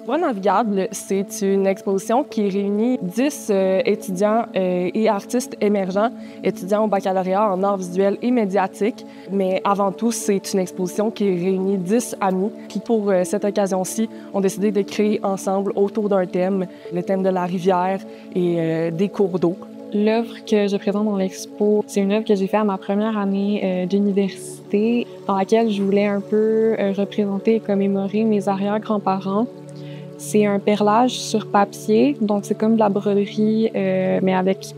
Voix navigable, c'est une exposition qui réunit 10 étudiants et artistes émergents, étudiants au baccalauréat en arts visuels et médiatiques. Mais avant tout, c'est une exposition qui réunit 10 amis qui, pour cette occasion-ci, ont décidé de créer ensemble autour d'un thème, le thème de la rivière et des cours d'eau. L'œuvre que je présente dans l'expo, c'est une œuvre que j'ai faite à ma première année d'université, dans laquelle je voulais un peu représenter et commémorer mes arrière-grands-parents. C'est un perlage sur papier, donc c'est comme de la broderie, mais avec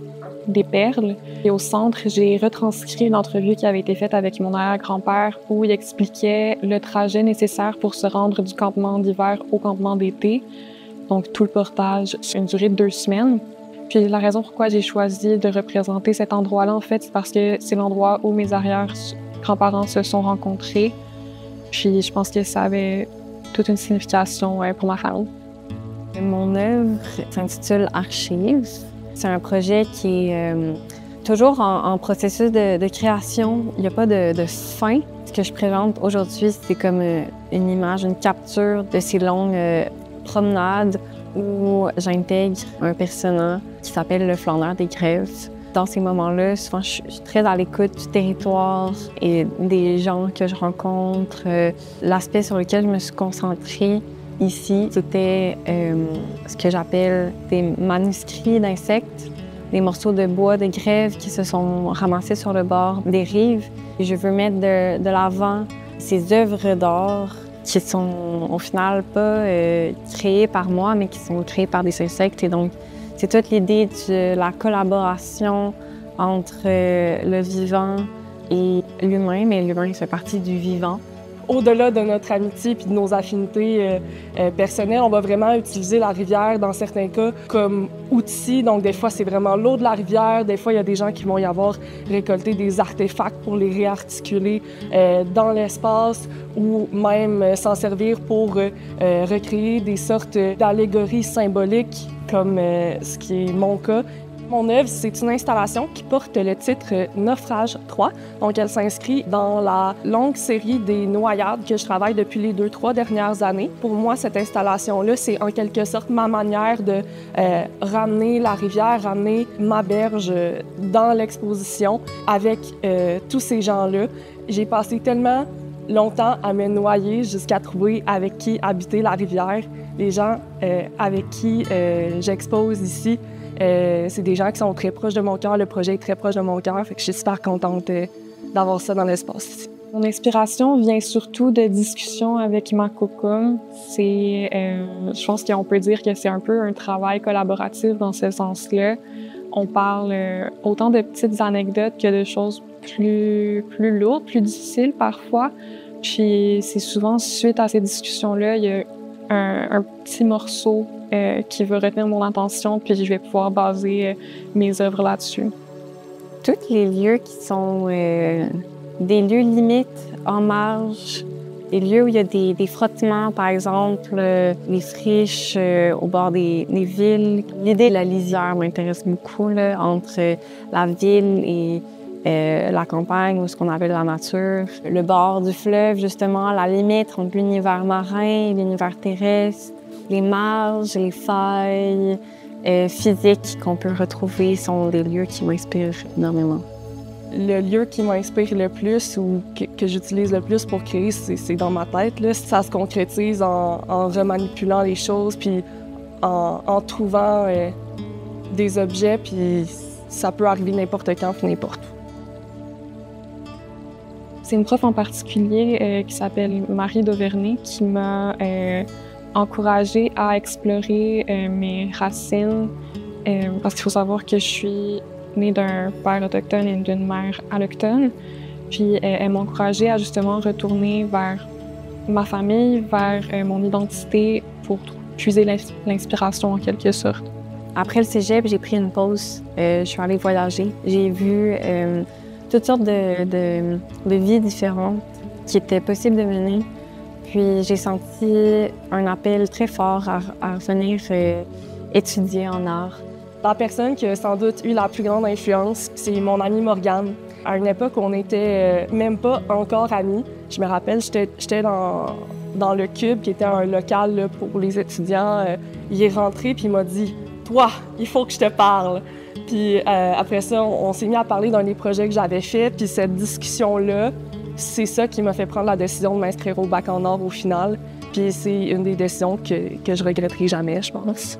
des perles. Et au centre, j'ai retranscrit une entrevue qui avait été faite avec mon arrière-grand-père où il expliquait le trajet nécessaire pour se rendre du campement d'hiver au campement d'été. Donc tout le portage, c'est une durée de 2 semaines. Puis la raison pourquoi j'ai choisi de représenter cet endroit-là, en fait, c'est parce que c'est l'endroit où mes arrière-grands-parents se sont rencontrés. Puis je pense que ça avait toute une signification pour ma famille. Mon œuvre s'intitule Archives. C'est un projet qui est toujours en processus de création. Il n'y a pas de fin. Ce que je présente aujourd'hui, c'est comme une image, une capture de ces longues promenades où j'intègre un personnage qui s'appelle le flâneur des grèves. Dans ces moments-là, souvent, je suis très à l'écoute du territoire et des gens que je rencontre. L'aspect sur lequel je me suis concentrée ici, c'était ce que j'appelle des manuscrits d'insectes, des morceaux de bois de grève qui se sont ramassés sur le bord des rives. Et je veux mettre de l'avant ces œuvres d'art qui sont au final pas créées par moi, mais qui sont créées par des insectes. Et donc, c'est toute l'idée de la collaboration entre le vivant et l'humain, mais l'humain fait partie du vivant. Au-delà de notre amitié et de nos affinités personnelles, on va vraiment utiliser la rivière dans certains cas comme outil. Donc, des fois, c'est vraiment l'eau de la rivière. Des fois, il y a des gens qui vont y avoir récolté des artefacts pour les réarticuler dans l'espace ou même s'en servir pour recréer des sortes d'allégories symboliques, comme ce qui est mon cas. Mon œuvre, c'est une installation qui porte le titre Naufrage 3. Donc, elle s'inscrit dans la longue série des noyades que je travaille depuis les 2-3 dernières années. Pour moi, cette installation-là, c'est en quelque sorte ma manière de ramener la rivière, ramener ma berge dans l'exposition avec tous ces gens-là. J'ai passé tellement longtemps à me noyer jusqu'à trouver avec qui habiter la rivière. Les gens avec qui j'expose ici, c'est des gens qui sont très proches de mon cœur. Le projet est très proche de mon cœur, fait que je suis super contente d'avoir ça dans l'espace ici. Mon inspiration vient surtout de discussions avec ma cocum. Je pense qu'on peut dire que c'est un peu un travail collaboratif dans ce sens-là. On parle autant de petites anecdotes que de choses plus lourdes, plus difficiles parfois. Puis c'est souvent suite à ces discussions-là, il y a un petit morceau qui veut retenir mon attention, puis je vais pouvoir baser mes œuvres là-dessus. Tous les lieux qui sont des lieux limites, en marge, des lieux où il y a des frottements, par exemple, les friches au bord des villes. L'idée de la lisière m'intéresse beaucoup, là, entre la ville et la campagne, ou ce qu'on appelle la nature. Le bord du fleuve, justement, la limite entre l'univers marin et l'univers terrestre. Les marges, les failles physiques qu'on peut retrouver sont des lieux qui m'inspirent énormément. Le lieu qui m'inspire le plus ou que j'utilise le plus pour créer, c'est dans ma tête. Là. Ça se concrétise en remanipulant les choses, puis en trouvant des objets, puis ça peut arriver n'importe quand, puis n'importe où. C'est une prof en particulier qui s'appelle Marie Dauvergne qui m'a encouragée à explorer mes racines parce qu'il faut savoir que je suis née d'un père autochtone et d'une mère allochtone. Puis elle m'a encouragée à justement retourner vers ma famille, vers mon identité pour puiser l'inspiration en quelque sorte. Après le cégep, j'ai pris une pause. Je suis allée voyager. J'ai vu toutes sortes de vies différentes qui étaient possibles de mener. Puis j'ai senti un appel très fort à revenir étudier en art. La personne qui a sans doute eu la plus grande influence, c'est mon amie Morgane. À une époque, on n'était même pas encore amis. Je me rappelle, j'étais dans le Cube, qui était un local là, pour les étudiants. Il est rentré puis il m'a dit « Toi, il faut que je te parle ». Puis après ça, on s'est mis à parler d'un des projets que j'avais fait. Puis cette discussion-là, c'est ça qui m'a fait prendre la décision de m'inscrire au bac en or au final. Puis c'est une des décisions que je regretterai jamais, je pense.